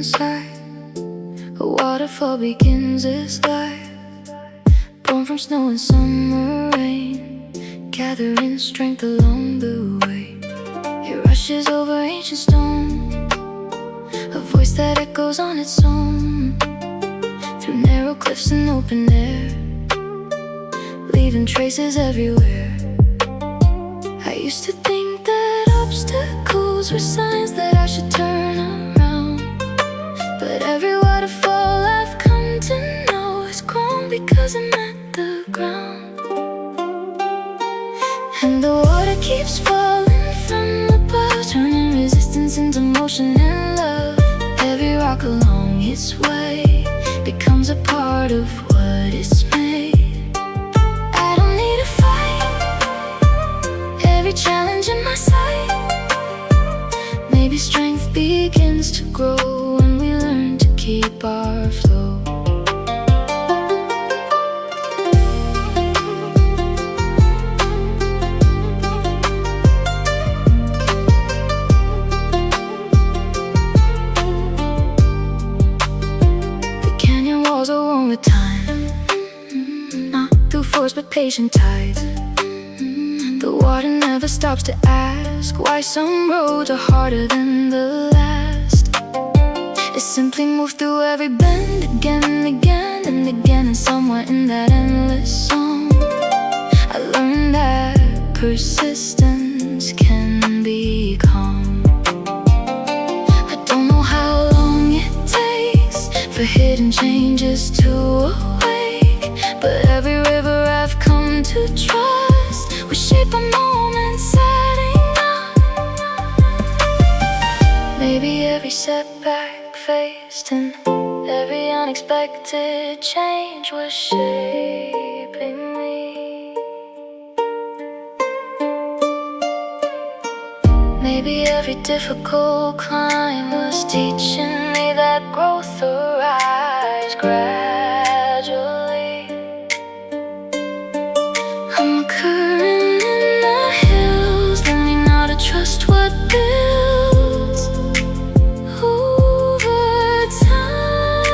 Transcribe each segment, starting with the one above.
inside. A waterfall begins its life, born from snow and summer rain, gathering strength along the way. It rushes over ancient stone, a voice that echoes on its own, through narrow cliffs and open air, leaving traces everywhere. I used to think that obstacles were signs that I should turn around, but every waterfall I've come to know has grown because it met the ground. And the water keeps falling from above, turning resistance into motion and love. Every rock along its way becomes a part of what it's made. I don't need to fight every challenge in my sight. Maybe strength begins to grow when we learn to keep our flow. The canyon walls are worn with time, not through force but patient tides. The water never stops to ask why some roads are harder than the last. It simply moves through every bend again and again and again, and somewhere in that endless song I learned that persistence can be calm. I don't know how long it takes for hidden changes to awake, but every river I've come to trust will shape a moment setting up. Maybe every setback faced and every unexpected change was shaping me. Maybe every difficult climb was teaching me that growth arrives gradually. I'm a current in the hills, learning how to trust what builds over time.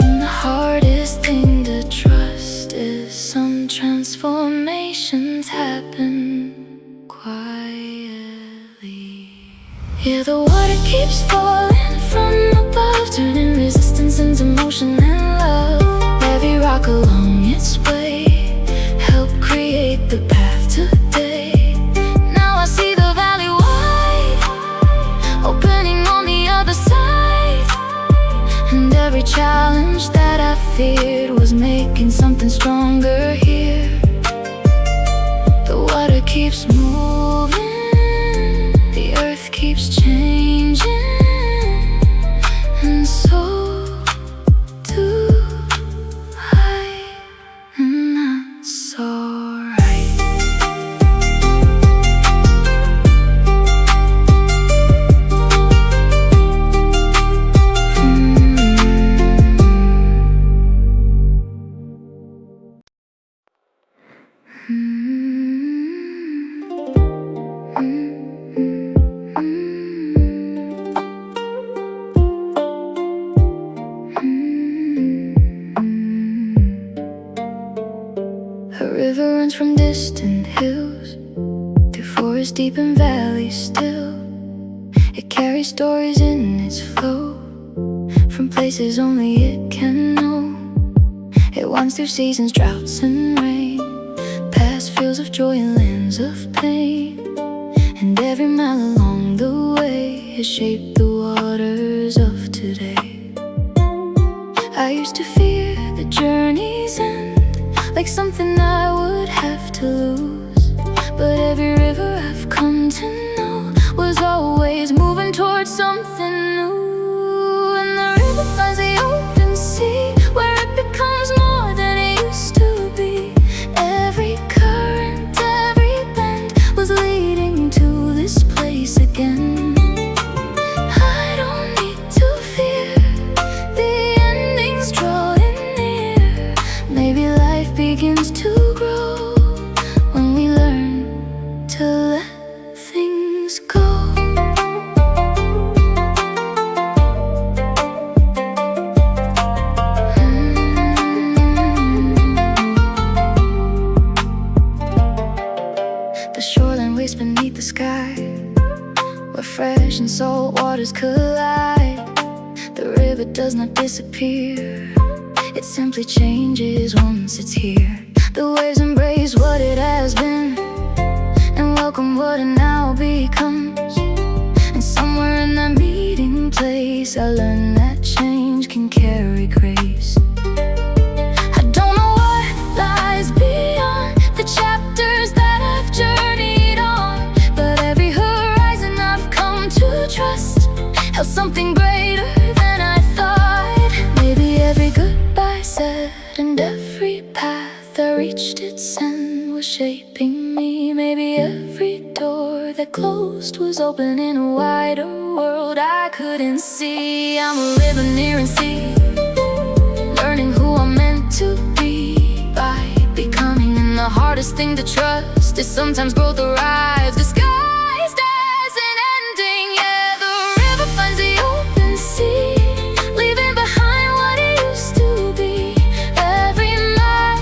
And the hardest thing to trust is some transformations happen quietly. Yeah, the water keeps falling from above, turning resistance into motion and love. Every rock along its way helped create the path today. Now I see the valley wide, opening on the other side. And every challenge that I feared was making something stronger here. The water keeps moving, the earth keeps changing, and so do I, and that's alright. A river runs from distant hills, through forests deep and valleys still. It carries stories in its flow, from places only it can know. It winds through seasons, droughts and rain, past fields of joy and lands of pain. And every mile along the way has shaped the waters of today. I used to fear the journey's end, like something I would have to lose. But every river I've come to know was always moving towards something new. And the river finds the open sea, where it becomes more than it used to be. Every current, every bend was leading to this place again. I don't need to fear the endings drawing near. Maybe life begins to grow when we learn to let things go. where fresh and salt waters collide. The river does not disappear, it simply changes once it's here. The waves embrace what it has been and welcome what it now becomes. And somewhere in that meeting place, I learned that change can carry grace. I don't know what lies beyond the chapters that I've journeyed on, but every horizon I've come to trust held something greater than I thought. Maybe every goodbye said and every path that reached its end was shaping me. Maybe every door that closed was opening a wider world I couldn't see. I'm a river near and sea, learning who I'm meant to be by becoming. And the hardest thing to trust is sometimes growth arrives disguised as an ending. Yeah, the river finds the open sea, leaving behind what it used to be. Every mile,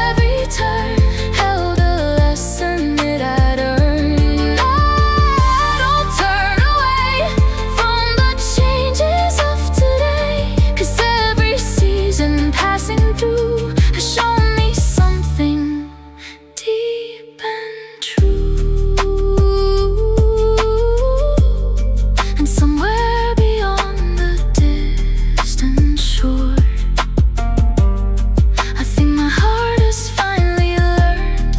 every turn held a lesson that I'd earned. I don't turn away from the changes of today, 'cause every season passing through has shown me something deep and true. And somewhere beyond the distant shore, I think my heart has finally learned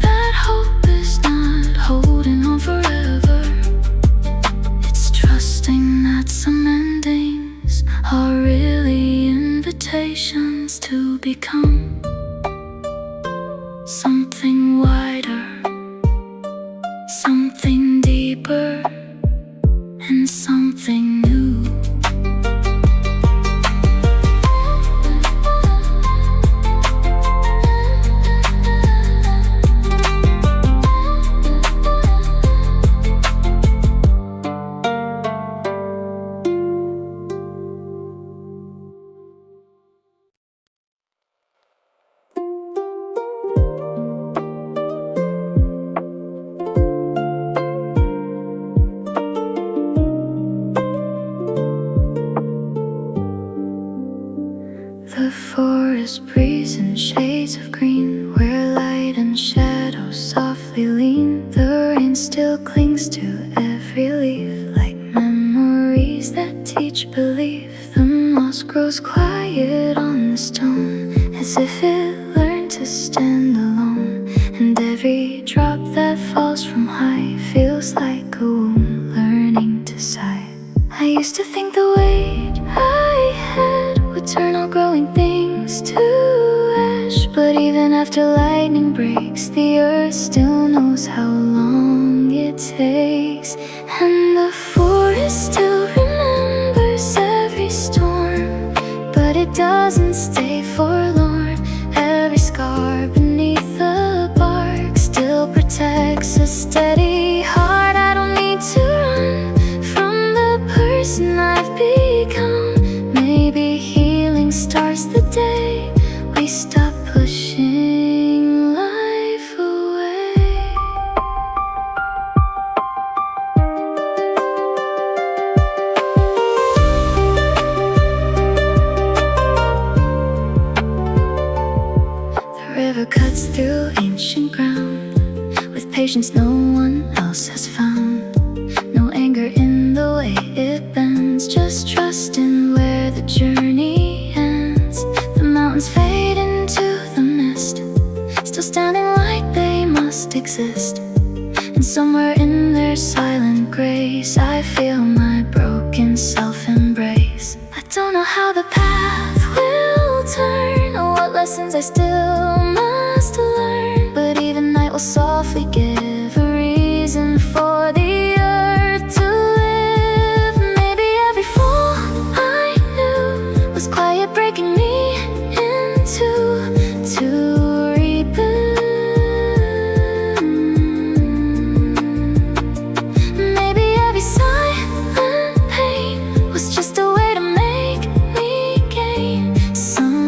that hope is not holding on forever. It's trusting that some endings are really invitations to become something wider, something deeper, and something new. The forest breeze in shades of green, where light and shadow softly lean. The rain still clings to every leaf, like memories that teach belief. The moss grows quiet on the stone, as if it learned to stand alone. And every drop that falls from high feels like a womb learning to sigh. I used to think the weight I had would turn all growing things to ash, but even after lightning breaks, the earth still knows how long it takes. And the forest still remembers every storm, but it doesn't stay forlorn. Every scar beneath the bark still protects a steady heart. I don't need to run from the person I've become. Maybe healing starts the day we stop pushing life away. The river cuts through ancient ground with patience no one else has found. No anger in the way it bends, just trust in where the journey ends. The mountains fade into the mist, still standing like they must exist. And somewhere in their silent grace, I feel my broken self embrace. I don't know how the path will turn, or what lessons I still must learn, but even night will softly give a reason for the earth to live. Maybe every fall I knew was quiet, breaking me into to rebuild. Maybe every silent pain was just a way to make me gain something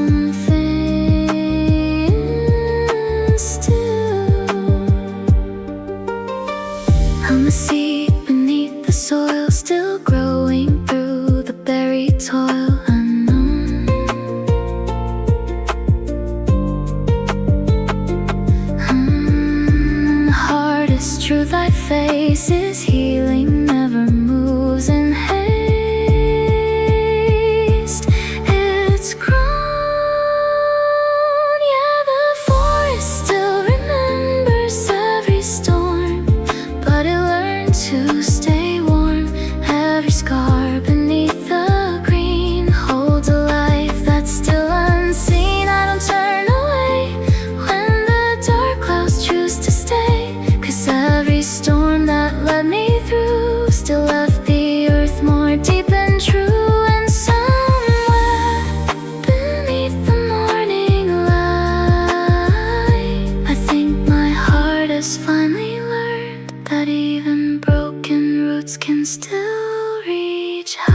can still reach high.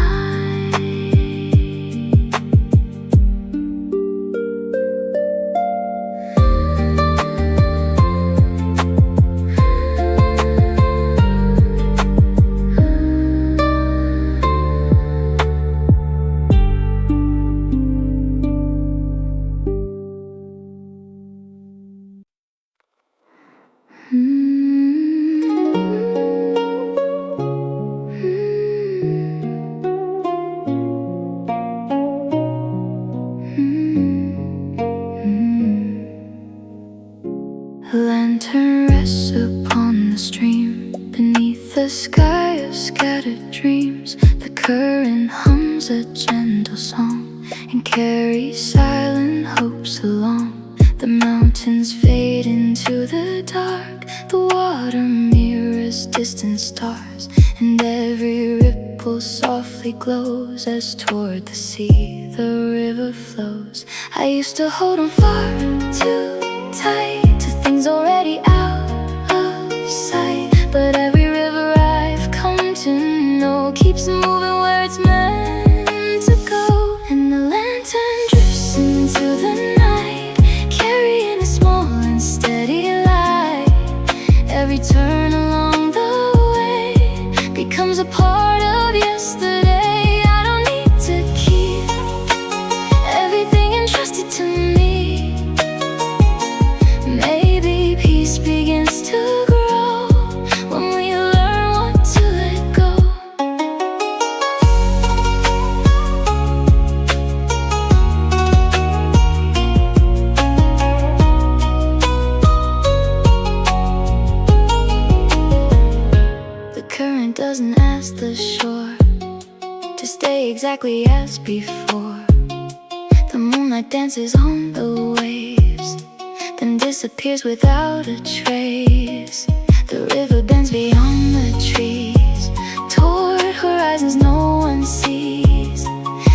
A lantern rests upon the stream, beneath the sky of scattered dreams. The current hums a gentle song and carries silent hopes along. The mountains fade into the dark, the water mirrors distant stars, and every ripple softly glows as toward the sea the river flows. I used to hold on far too tight to things already out of sight, but every river I've come to know keeps moving where it's meant to go. And the lantern drifts into the night, carrying a small and steady light. Every turn along the way becomes a part of yesterday. I don't need to keep everything entrusted to me. Maybe peace begins to grow when we learn what to let go. The current doesn't ask the shore to stay exactly as before. The moonlight dances on the waves, then disappears without a trace. The river bends beyond the trees, toward horizons no one sees.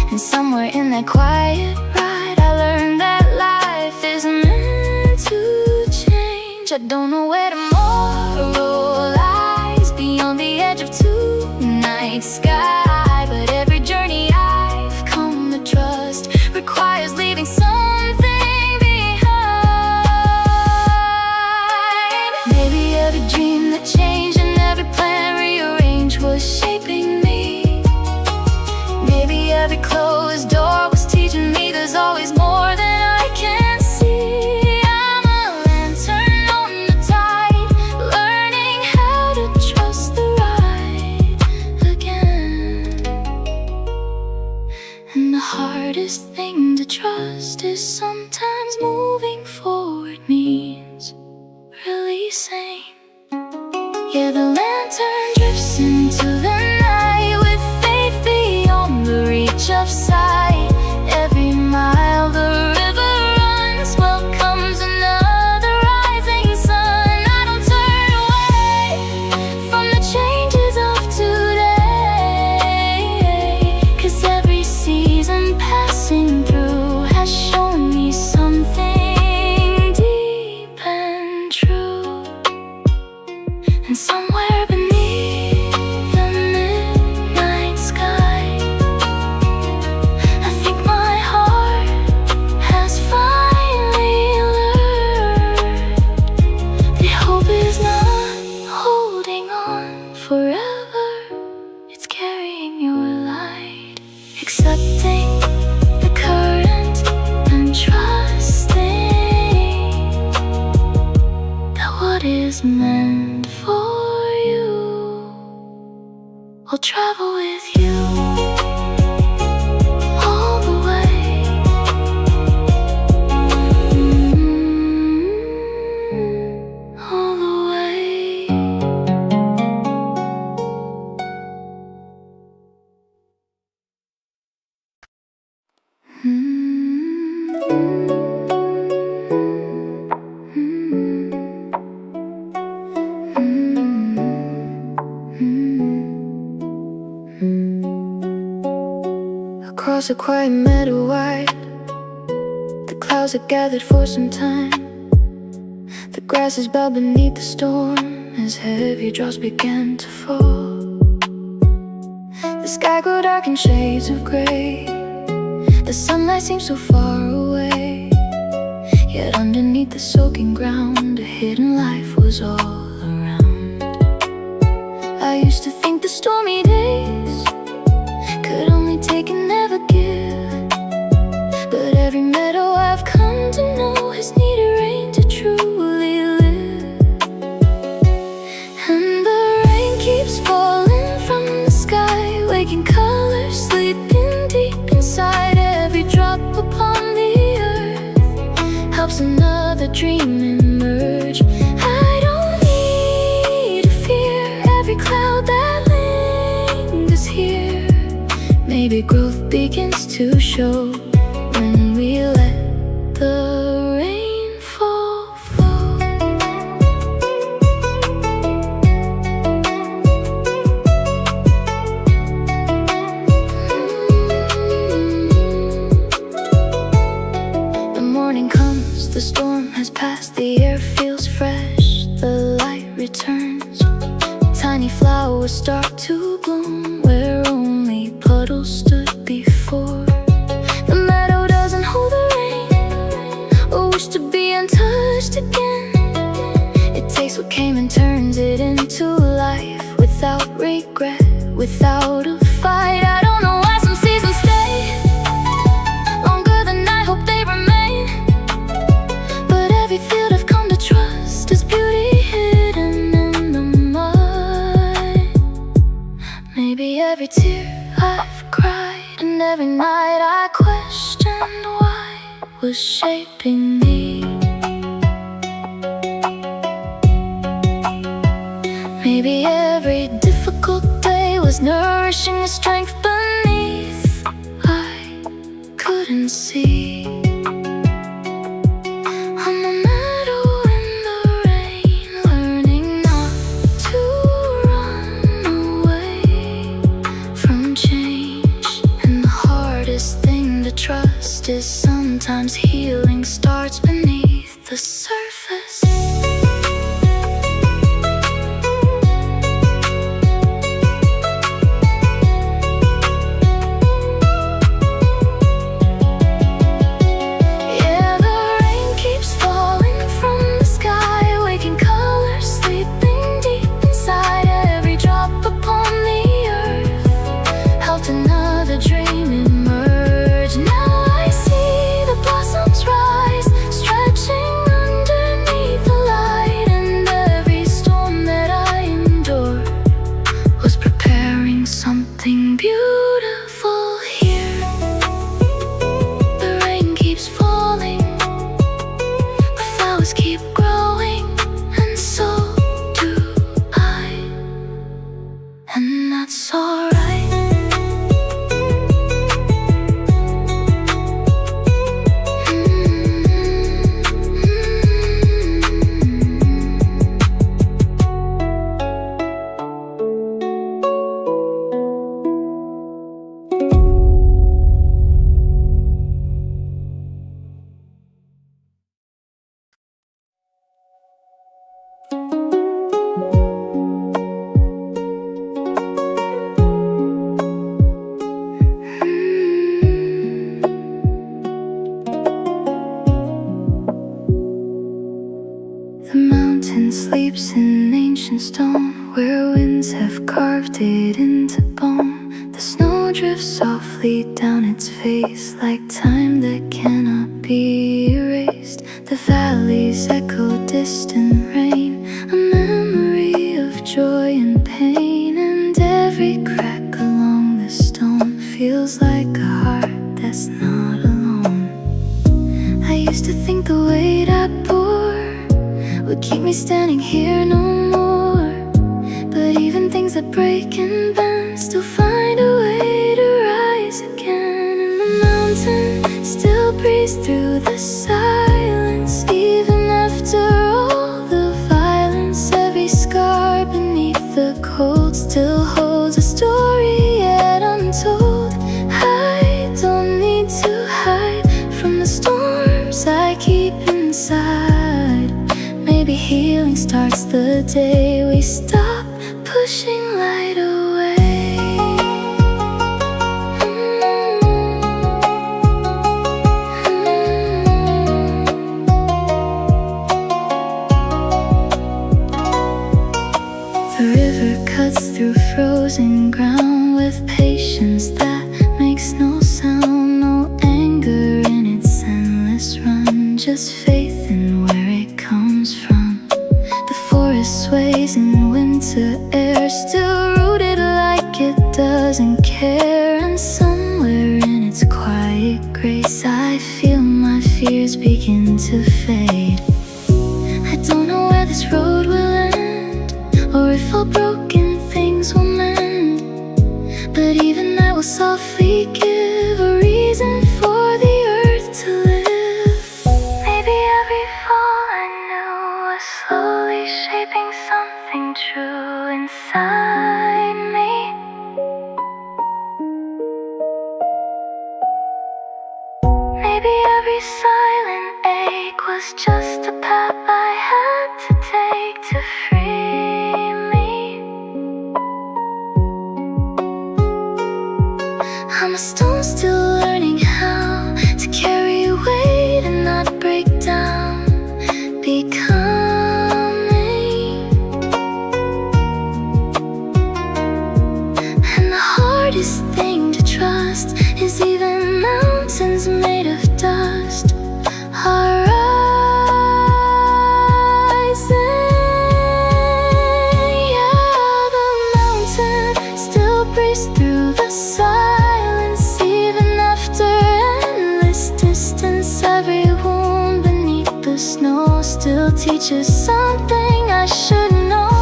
And somewhere in that quiet ride, I learned that life is meant to change. I don't know where tomorrow lies, beyond the edge of tonight's sky, but every journey I've come to trust requires leaving something behind. Maybe every dream that changed and every plan rearranged was shaping me. Maybe every closed door was teaching me there's always more than I can see. I'm a lantern on the tide, learning how to trust the right again. And the hardest thing to trust is sometimes moving forward means releasing. Yeah, the lantern drifts into the night with faith beyond the reach of sight. Every mile the river runs welcomes another rising sun. I don't turn away from the changes of today, 'cause every season passing through has shown me something deep and true. And somewhere beneath the midnight sky, I think my heart has finally learned that hope is not holding on forever, it's carrying your light. Accepting the current and trusting that what is meant for you will travel with you all the way. All the way. Across a quiet meadow wide, the clouds had gathered for some time. The grass is bowed beneath the storm as heavy drops began to fall. The sky grew dark in shades of gray. The sunlight seemed so far away, yet underneath the soaking ground, a hidden life was all around. I used to think the stormy days could only take and never give, but every meadow I've come to know has needed rain to truly live. And the rain keeps falling from the sky, waking colors sleeping deep inside. Every drop upon the earth helps another dream emerge. I don't need to fear every cloud that lingers here. Maybe growth begins to show when we let the rainfall flow. The morning comes, the storm has passed, the air feels fresh, the light returns. Tiny flowers start to bloom where only puddles stood before. The meadow doesn't hold the rain or wish to be untouched again. It takes what came and turns it into life without regret, without a fight. I don't know why some seasons stay longer than I hope they remain, but every field I've come to trust is beauty hidden in the mud. Maybe every tear I've cried and every night I questioned why it was shaping me. Maybe every difficult day was nourishing the strength beneath I couldn't see. I'm a meadow in the rain, learning not to run away from change. And the hardest thing to trust is sometimes healing starts beneath the surface. Yeah, the rain keeps falling from the sky, waking colors sleeping deep inside. Every drop upon the earth helped another dream emerge. Now I see the blossoms rise, stretching underneath the light. And every storm that I endured was preparing something beautiful here. The rain keeps falling, the flowers keep growing, and so do I. And that's alright. The mountain sleeps in ancient stone, where winds have carved it into bone. The snow drifts softly down its face, like time that cannot be erased. The valleys echo distant rain, a memory of joy and pain. And every crack along the stone feels like a heart that's not alone. I used to think the weight I bore would keep me standing here no more, but even things that break and bend still find a way to rise again. And the mountain still breathes through the silence, even after all the violence. Every scar beneath the cold still holds a story yet untold. I don't need to hide from the storms I keep inside. Maybe healing starts the day we stop pushing light away. with patience that makes no sound, no anger in its endless run, just faith in where it comes from. The forest sways in winter air, still rooted like it doesn't care. And somewhere in its quiet grace, I feel my fears begin to fade. I don't know where this road will end, or if all broken things will mend, but even I will softly give a reason for the earth to live. Maybe every fall I knew was slowly shaping something true inside me. Maybe every silent ache was just a path I had to take to free me. I'm a stone still learning how to carry weight and not break down, becoming. And the hardest thing to trust is even mountains made of dust are rising. Yeah, the mountain still breathes through the silence, even after endless distance. Every wound beneath the snow still teaches something I should know.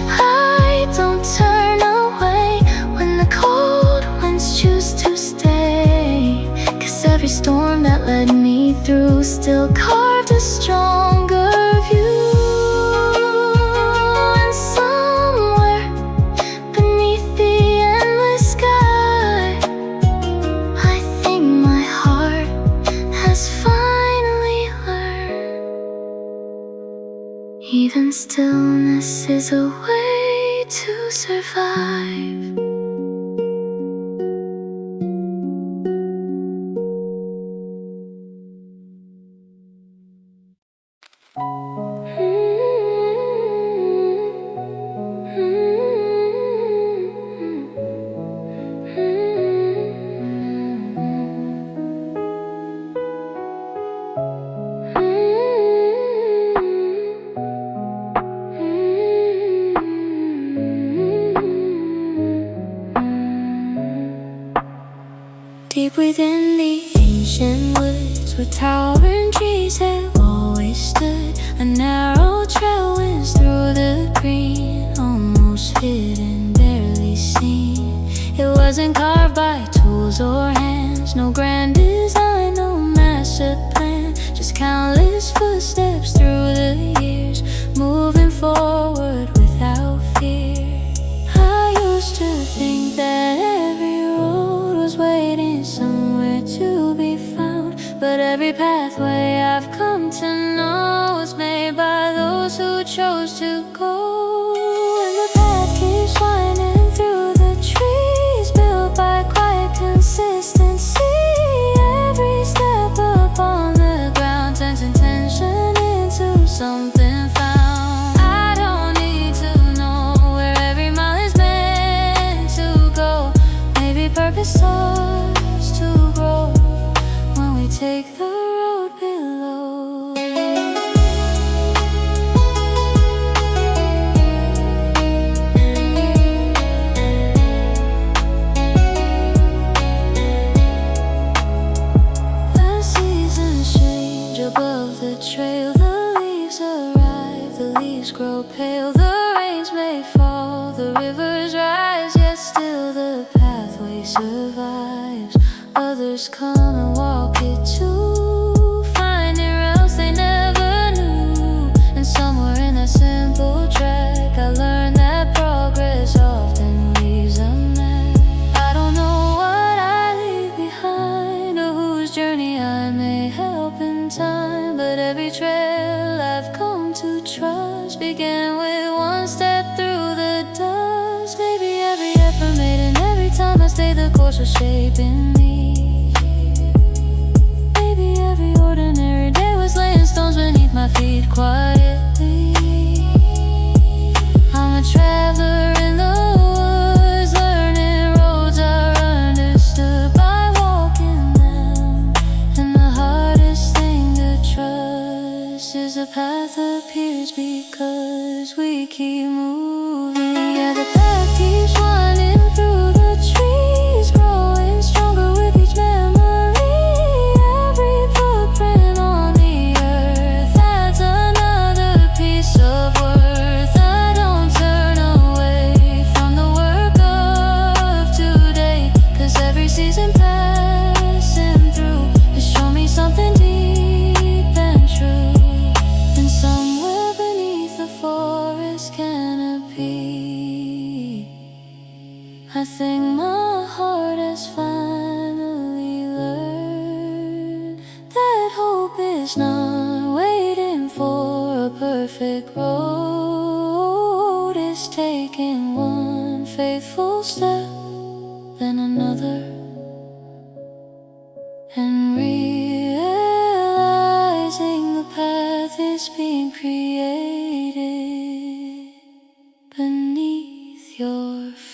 I don't turn away when the cold winds choose to stay, 'cause every storm that led me through still carved a stronger view. And somewhere beneath the endless sky, I think my heart has finally learned even stillness is a way to survive. Deep within the ancient woods, where towering trees have always stood, a narrow trail winds through the green, almost hidden, barely seen. It wasn't carved by tools or hands, no grand design, no master plan, just countless footsteps through the years, moving forward without fear. I used to think that every road was waiting somewhere to be found, but every pathway I've come to know was made by those who chose to go. And the path keeps winding through the trees, built by quiet consistency. Every step up on the ground turns intention into something found. I don't need to know where every mile is meant to go. Maybe purpose starts to grow when we take the road below. The seasons change above the trail, the leaves arrive, the leaves grow pale, the rains may fall, the rivers rise, yet still the pathway survives. Others come and walk it too, finding routes they never knew. And somewhere in that simple track, I learned that progress often leaves a map. I don't know what I leave behind, or whose journey I may help in time, but every trail I've come to trust began with one step through the dust. Maybe every effort made and every time I stayed the course was shaping me. Maybe every ordinary day was laying stones beneath my feet quietly. I'm a traveler in the woods, learning roads path appears because we keep moving. Yeah, the path keeps winding through the trees, growing stronger with each memory. Every footprint on the earth adds another piece of worth. I don't turn away from the work of today, 'cause every season passing through has shown me something deep and true. And somewhere beneath the forest canopy, I think my heart has finally learned that hope is not waiting for a perfect road. It's taking one faithful step, then another, and realizing the path is being created beneath your feet.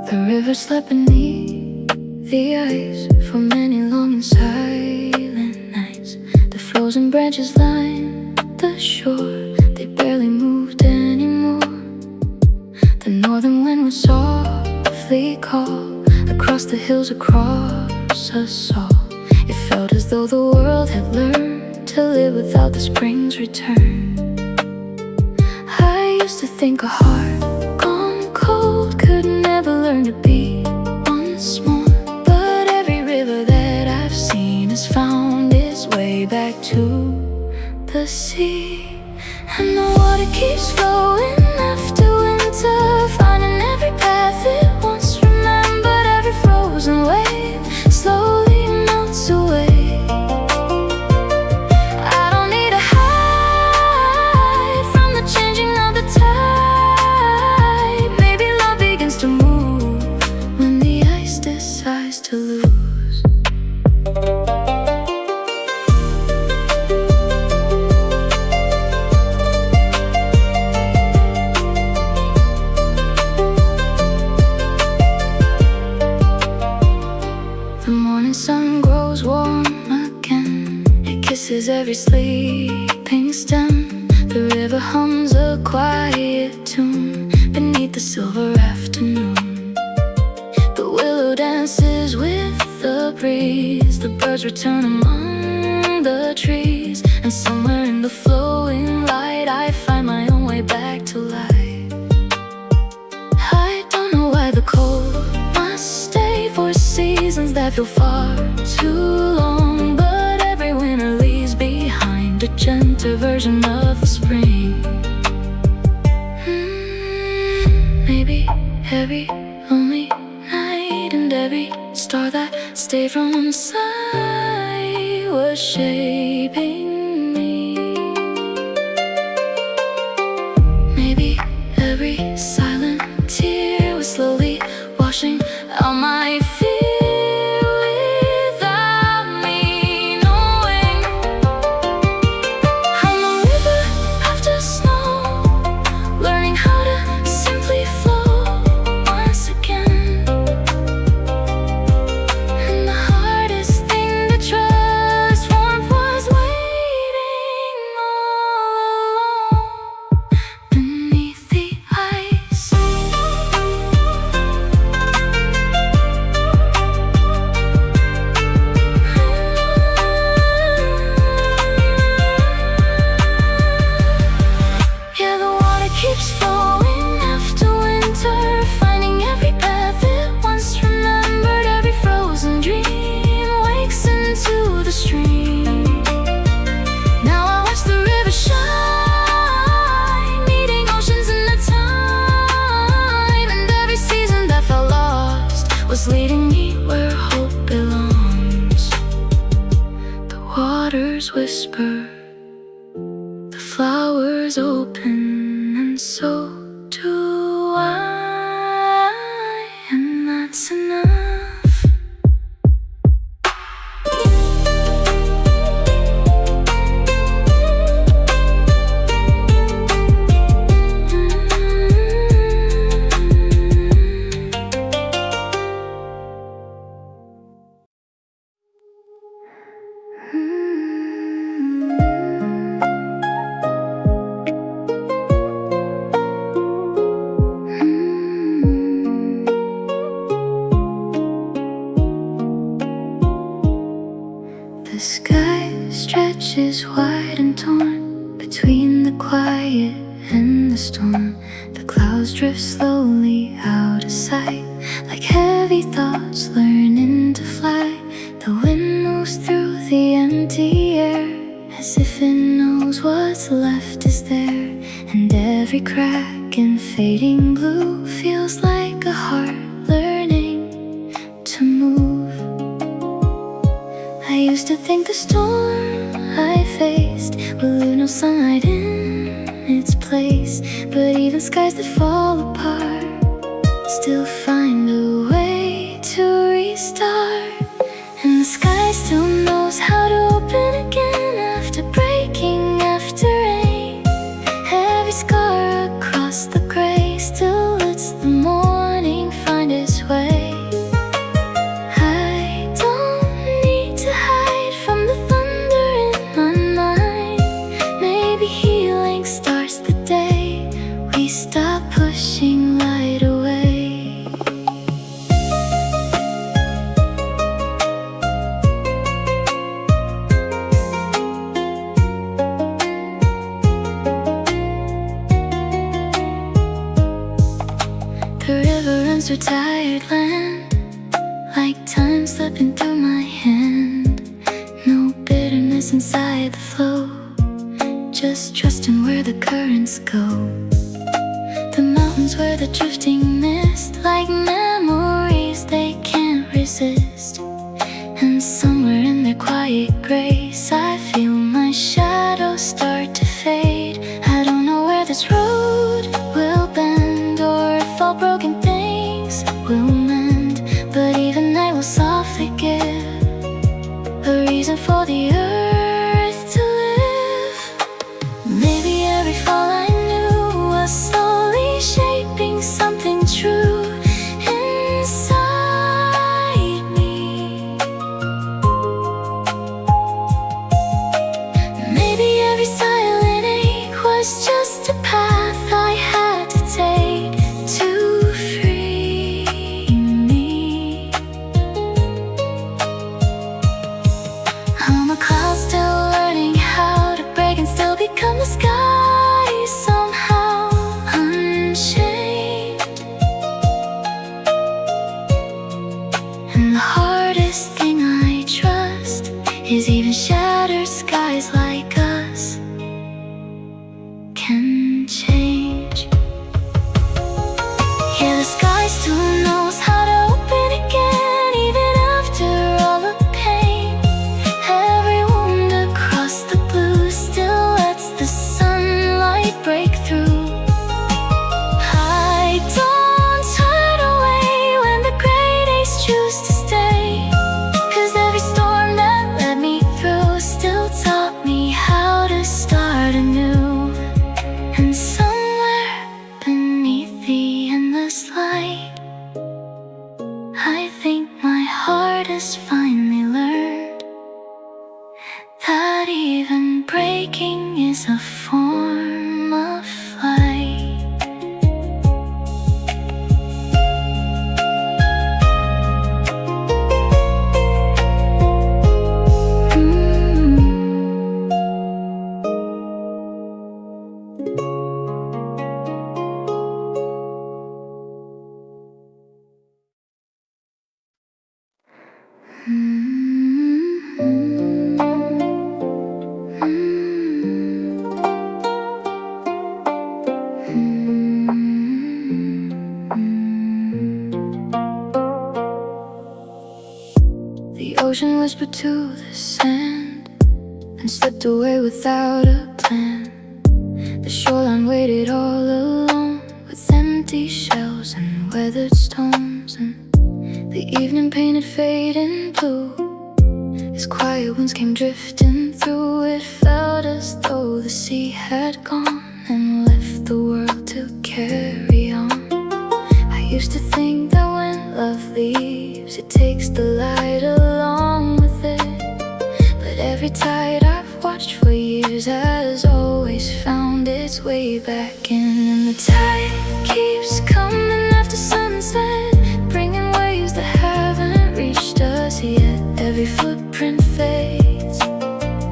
The river slept beneath the ice for many long and silent nights. The frozen branches lined the shore, they barely moved anymore. The northern wind would softly call across the hills, across us all. It felt as though the world had learned to live without the spring's return. I used to think a heart gone cold could never learn to be once more, but every river that I've seen has found its way back to the sea. And the water keeps flowing after winter, finding every path it once remembered. Every frozen wave slowly melts away. I don't need to hide from the changing of the tide. Maybe love begins to move when the ice decides to lose. The morning sun grows warm again, it kisses every sleeping stem. The river hums a quiet tune beneath the silver afternoon. The willow dances with the breeze, the birds return among the trees, and somewhere in the flowing light I find my own way back to life. I don't know why the cold must stay for seasons that feel far too long, but every winter leaves behind a gentler version of the spring. Maybe every lonely night and every star that stayed from sight was shaping me. Maybe every silent tear was slowly washing out my fear. flowers open, and so do I, and that's enough. The sky stretches wide and torn between the quiet and the storm. The clouds drift slowly out of sight, like heavy thoughts learning to fly. The wind moves through the empty air, as if it knows what's left is there. And every crack and fading blue feels like a heart learning to move. I used to think the storm I faced would leave no sunlight in its place, but even skies that fall apart still find a way to restart. And the sky still knows how to open again after breaking, after rain. Every scar across the gray still lets the morning find its way. Stop pushing light away. The river runs through tired land, like time slipping through my hand. No bitterness inside the flow, just trusting where the currents go. The mountains where the drifting mist, like memories they can't resist. And somewhere in their quiet grace, I feel my shadow start to fade. I don't know where this road will bend, or if all broken things will mend, but even night will softly give a reason for the earth to live. Maybe every fall I knew was slowly shaping something true inside me. Maybe every silent ache was just a path I had to take to free me. I'm a cloud still learning how to break and still become the sky somehow. And the hardest thing I trust is even shattered skies like us can change. Yeah, the sky still knows how to open again, even after all the pain. Every wound across the blue still lets the sunlight break through. I don't turn away when the gray days choose to stay, 'cause every storm that led me through still taught me how to start anew. And somewhere beneath the endless light, I think my heart has finally learned that even breaking is a form of flight. The ocean whispered to the sand and slipped away without a plan. shoreline waited all alone, with empty shells and weathered stones, and the evening painted fading blue. As quiet winds came drifting through, it felt as though the sea had gone and left the world to carry on. I used to think that when love leaves, it takes the light along with it. But every tide I've watched for years has always found its way back in. And the tide keeps coming after sunset, bringing waves that haven't reached us yet. Every footprint fades,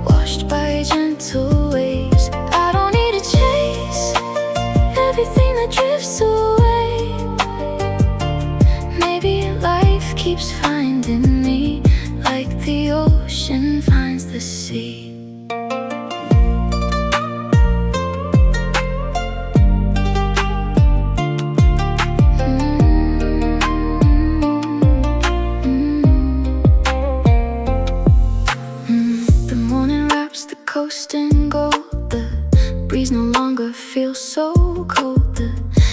washed by gentle waves. I don't need to chase everything that drifts away. Maybe life keeps finding me, like the ocean finds the sea. Coast in gold, the breeze no longer feels so cold. The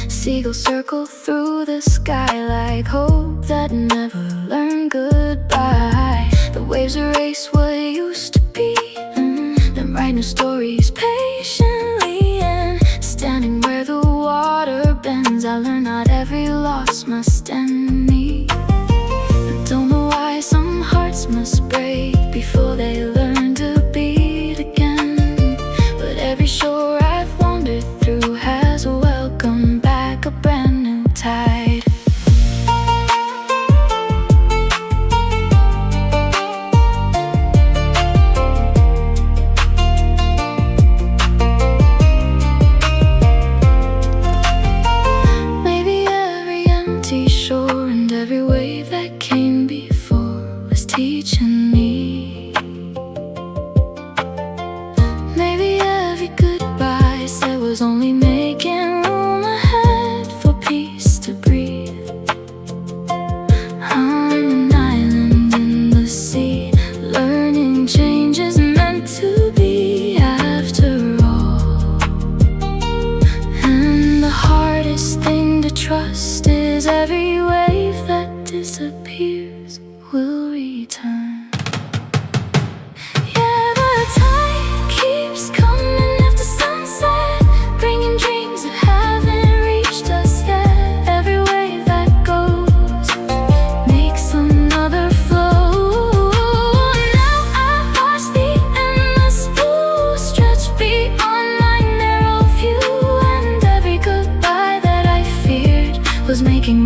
seagulls circle through the sky like hope that never learned goodbye. The waves erase what used to be, then write new stories patiently. And standing where the water bends, I learn not every loss must end me. I don't know why some hearts must break before they learn to beat again. But every shore I've wandered through has welcomed back a brand new tide. Maybe every empty shore and every wave that came before was teaching me. Maybe every goodbye said was only making room ahead for peace to breathe. I'm an island in the sea, learning change is meant to be after all. And the hardest thing to trust is every wave that disappears will return. Was making